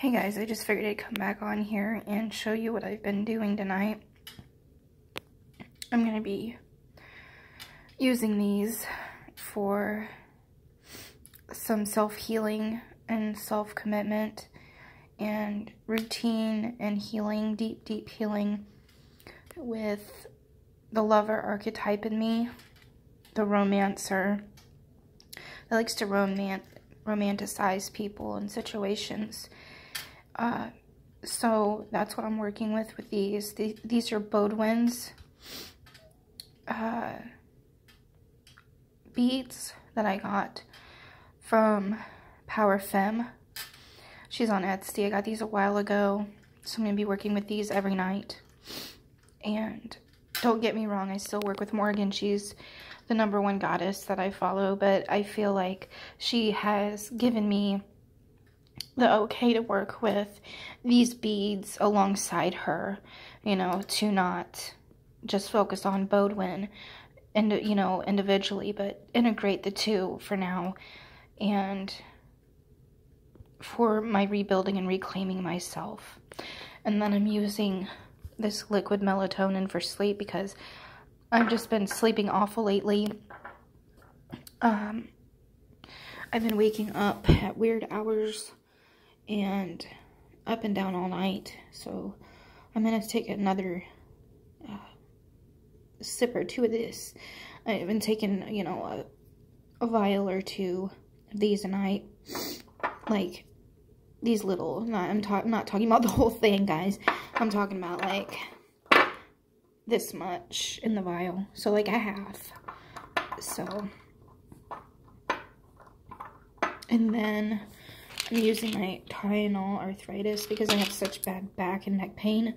Hey guys, I just figured I'd come back on here and show you what I've been doing tonight. I'm going to be using these for some self-healing and self-commitment and routine and healing, deep healing with the lover archetype in me, the romancer that likes to romanticize people and situations. So that's what I'm working with these. These are Bodwin's beads that I got from Power Femme. She's on Etsy. I got these a while ago, so I'm going to be working with these every night. And don't get me wrong, I still work with Morgan. She's the #1 goddess that I follow, but I feel like she has given me the okay to work with these beads alongside her, you know, to not just focus on Bodwin and, you know, individually, but integrate the two for now and for my rebuilding and reclaiming myself. And then I'm using this liquid melatonin for sleep because I've just been sleeping awful lately. I've been waking up at weird hours and up and down all night, so I'm gonna take another sip or two of this. I've been taking, you know, a vial or two of these a night, like these little. I'm not talking about the whole thing, guys. I'm talking about like this much in the vial, so like a half. So, and then I'm using my Tylenol arthritis because I have such bad back and neck pain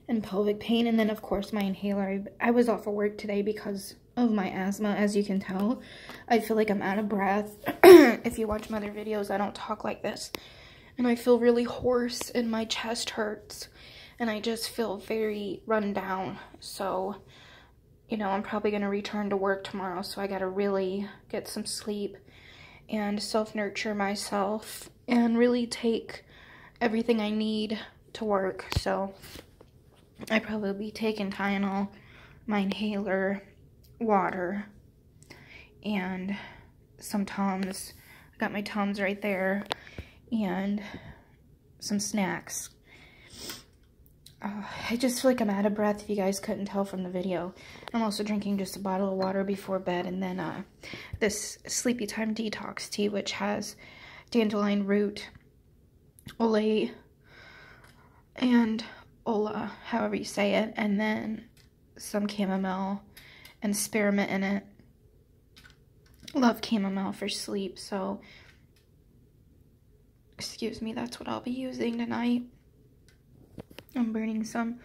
and pelvic pain. And then, of course, my inhaler. I was off of work today because of my asthma, as you can tell. I feel like I'm out of breath. If you watch my other videos, I don't talk like this. And I feel really hoarse and my chest hurts. And I just feel very run down. So, you know, I'm probably going to return to work tomorrow. So I got to really get some sleep and self-nurture myself and really take everything I need to work. So I probably be taking Tylenol, my inhaler, water, and some Tums. I got my Tums right there, and some snacks. I just feel like I'm out of breath, if you guys couldn't tell from the video. I'm also drinking just a bottle of water before bed, and then this Sleepy Time Detox tea, which has dandelion root, olay, and ola, however you say it, and then some chamomile and spearmint in it. Love chamomile for sleep, so excuse me, that's what I'll be using tonight. I'm burning some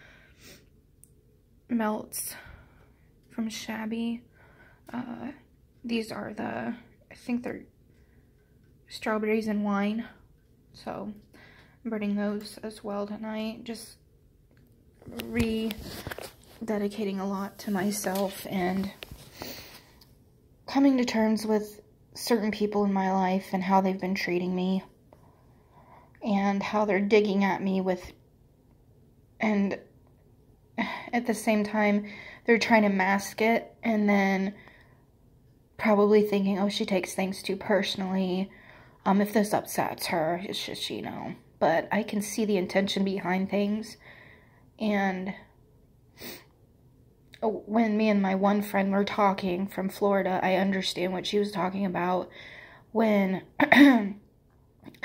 melts from Shabby. These are I think they're strawberries and wine. So I'm burning those as well tonight. Just rededicating a lot to myself and coming to terms with certain people in my life and how they've been treating me and how they're digging at me with, and at the same time they're trying to mask it and then probably thinking, oh, she takes things too personally. If this upsets her, it's just, you know, but I can see the intention behind things. And when me and my one friend were talking from Florida, I understand what she was talking about when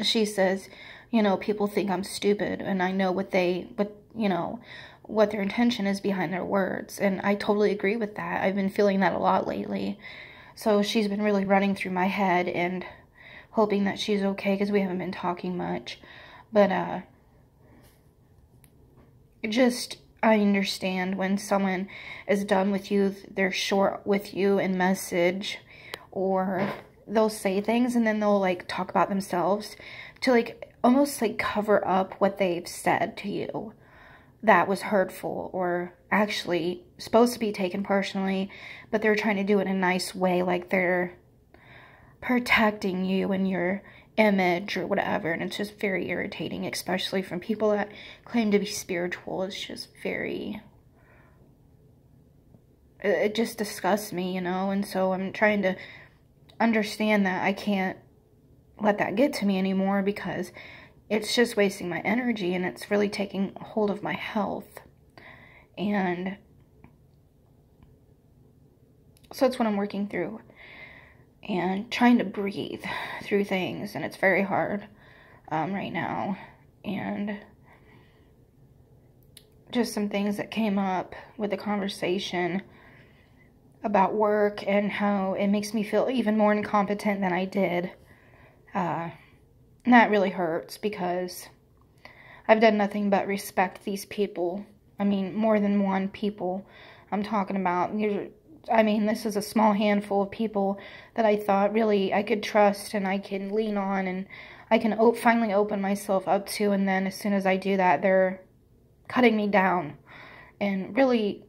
she says, you know, people think I'm stupid, and I know you know, what their intention is behind their words. And I totally agree with that. I've been feeling that a lot lately. So she's been really running through my head and hoping that she's okay because we haven't been talking much. But, I understand when someone is done with you, they're short with you in message, or they'll say things and then they'll, like, talk about themselves to, like, almost, like, cover up what they've said to you that was hurtful or actually supposed to be taken personally, but they're trying to do it in a nice way, like they're protecting you and your image or whatever, and it's just very irritating, especially from people that claim to be spiritual. It's just very, it just disgusts me, you know, and so I'm trying to understand that I can't let that get to me anymore, because it's just wasting my energy, and it's really taking hold of my health. And so that's what I'm working through, and trying to breathe through things, and it's very hard right now. And just some things that came up with the conversation about work and how it makes me feel even more incompetent than I did. And that really hurts, because I've done nothing but respect these people. I mean, more than one people I'm talking about. I mean, this is a small handful of people that I thought really I could trust and I can lean on and I can finally open myself up to. And then as soon as I do that, they're cutting me down in really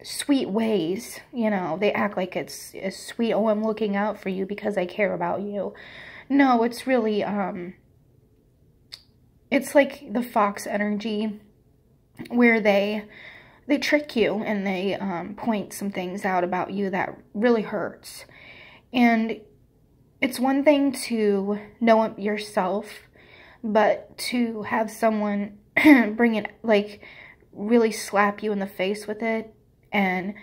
sweet ways. You know, they act like it's sweet. Oh, I'm looking out for you because I care about you. No, it's really, it's like the fox energy, where they trick you and they point some things out about you that really hurts. And it's one thing to know it yourself, but to have someone bring it, like, really slap you in the face with it, and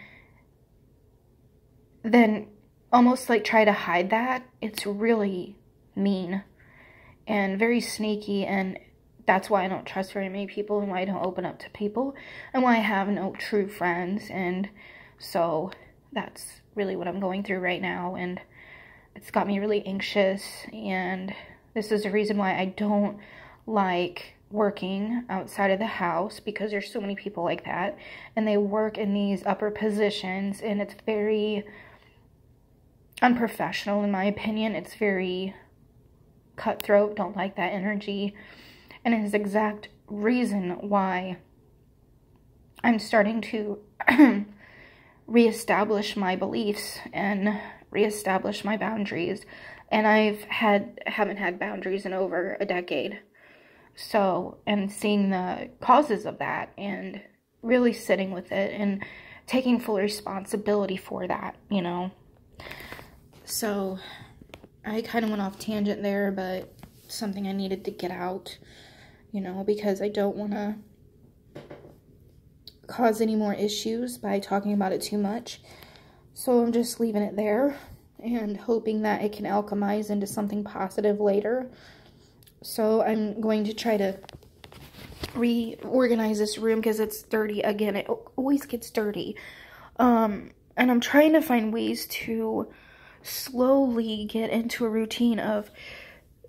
then almost like try to hide that, it's really mean and very sneaky. And that's why I don't trust very many people, and why I don't open up to people, and why I have no true friends. And so that's really what I'm going through right now, and it's got me really anxious. And this is the reason why I don't like working outside of the house, because there's so many people like that, and they work in these upper positions, and it's very unprofessional in my opinion. It's very cutthroat. Don't like that energy. And it is the exact reason why I'm starting to reestablish my beliefs and reestablish my boundaries. And haven't had boundaries in over a decade. So, and seeing the causes of that and really sitting with it and taking full responsibility for that, you know. So, I kind of went off tangent there, but something I needed to get out. You know, because I don't want to cause any more issues by talking about it too much. So I'm just leaving it there and hoping that it can alchemize into something positive later. So I'm going to try to reorganize this room, because it's dirty again. It always gets dirty. And I'm trying to find ways to slowly get into a routine of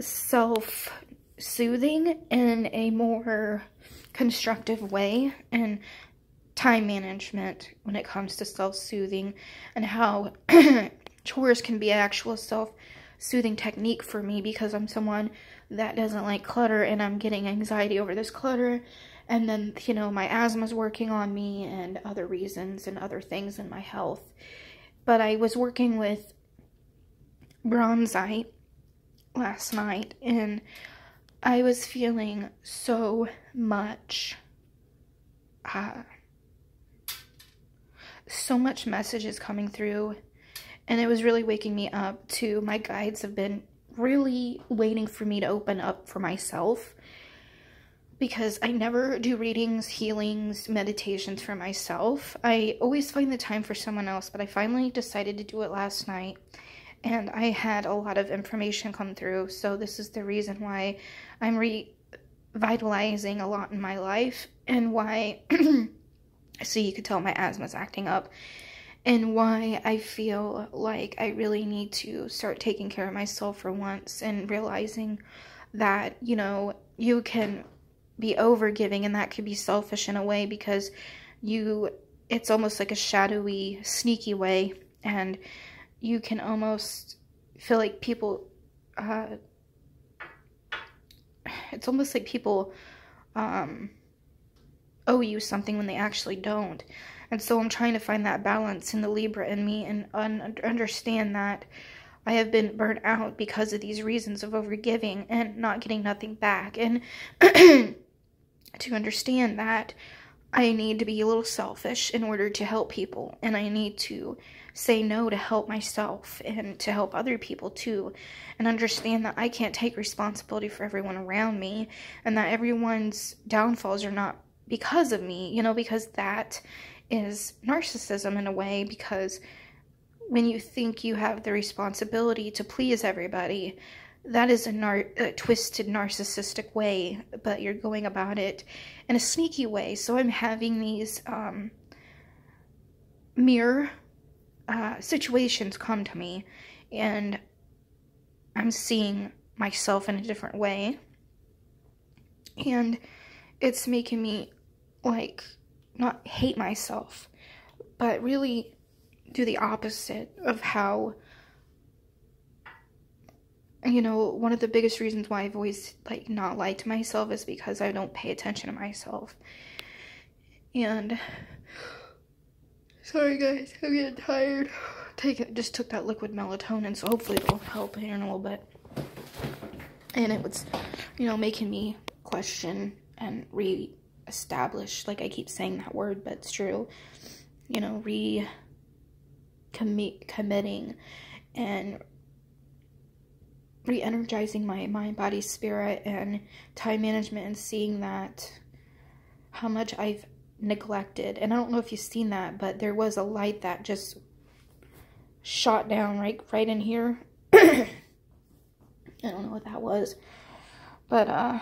self-soothing in a more constructive way, and time management when it comes to self-soothing, and how chores can be an actual self-soothing technique for me, because I'm someone that doesn't like clutter, and I'm getting anxiety over this clutter, and then, you know, my asthma's working on me, and other reasons and other things in my health. But I was working with bronzite last night, and I was feeling so much messages coming through, and it was really waking me up to, my guides have been really waiting for me to open up for myself, because I never do readings, healings, meditations for myself. I always find the time for someone else, but I finally decided to do it last night. And I had a lot of information come through, so this is the reason why I'm revitalizing a lot in my life, and why, so you could tell my asthma's acting up, and why I feel like I really need to start taking care of myself for once, and realizing that, you know, you can be overgiving, and that could be selfish in a way, because it's almost like a shadowy, sneaky way, and you can almost feel like people, it's almost like people owe you something when they actually don't. And so I'm trying to find that balance in the Libra in me, and understand that I have been burnt out because of these reasons of overgiving and not getting nothing back. And to understand that I need to be a little selfish in order to help people. And I need to say no to help myself and to help other people too. And understand that I can't take responsibility for everyone around me. And that everyone's downfalls are not because of me. You know, because that is narcissism in a way. Because when you think you have the responsibility to please everybody, that is a twisted narcissistic way, but you're going about it in a sneaky way. So I'm having these mirror situations come to me, and I'm seeing myself in a different way, and it's making me, like, not hate myself, but really do the opposite of how, you know, one of the biggest reasons why I've always, like, not liked myself is because I don't pay attention to myself. And, sorry guys, I'm getting tired. Just took that liquid melatonin, so hopefully it'll help here in a little bit. And it was, you know, making me question and re-establish, like I keep saying that word, but it's true, you know, committing and re-energizing my mind, body, spirit, and time management, and seeing that how much I've neglected. And I don't know if you've seen that, but there was a light that just shot down right in here. I don't know what that was, but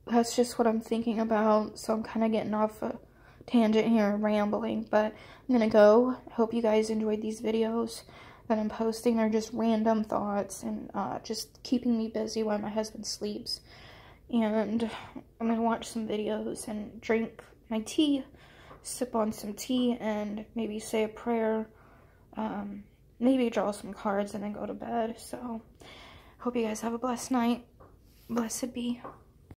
that's just what I'm thinking about. So I'm kind of getting off a tangent here and rambling, but I'm gonna go. I hope you guys enjoyed these videos that I'm posting. They're just random thoughts and just keeping me busy while my husband sleeps. And I'm gonna watch some videos and drink my tea, sip on some tea, and maybe say a prayer, maybe draw some cards, and then go to bed. So hope you guys have a blessed night. Blessed be.